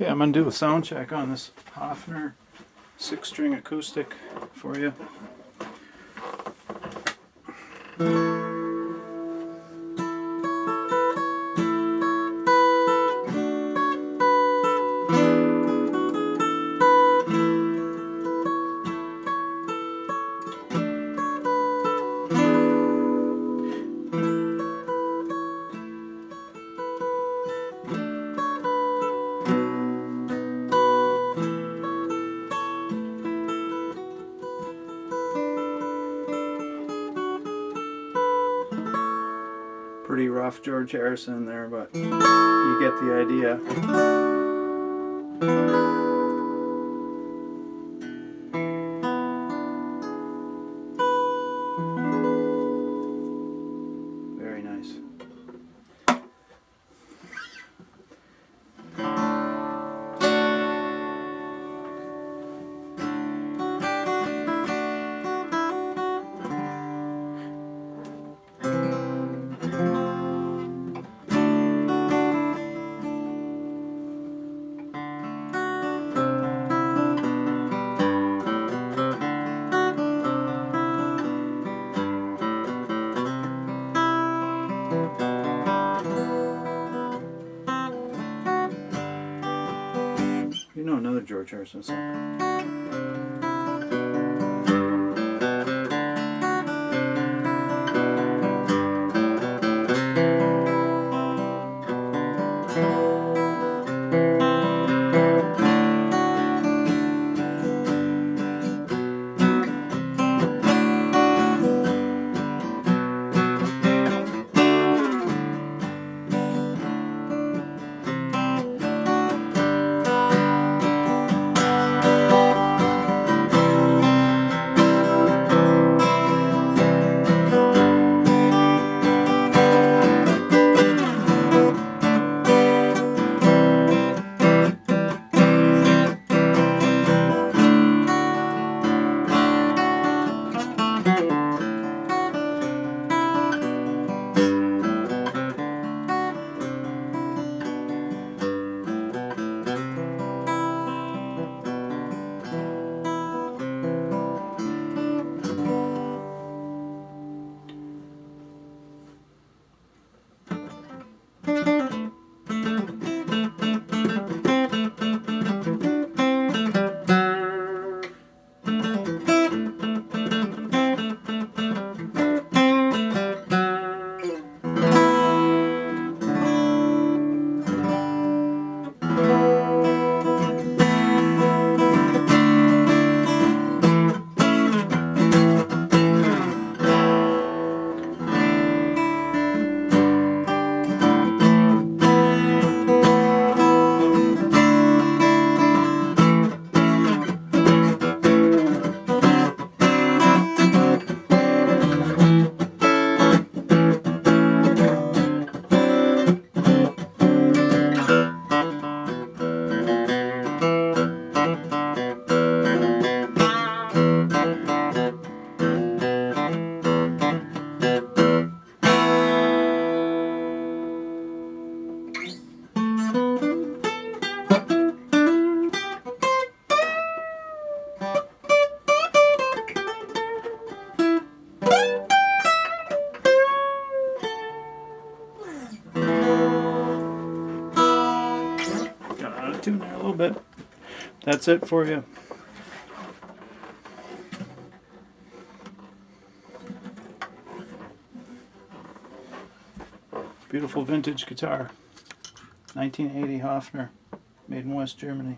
Okay, I'm going to do a sound check on this Hofner 6-string acoustic for you. Pretty rough George Harrison there, but you get the idea. Very nice. You know another George Harrison song. Got out of tune there a little bit. That's it for you. Beautiful vintage guitar. 1980 Hofner, made in West Germany.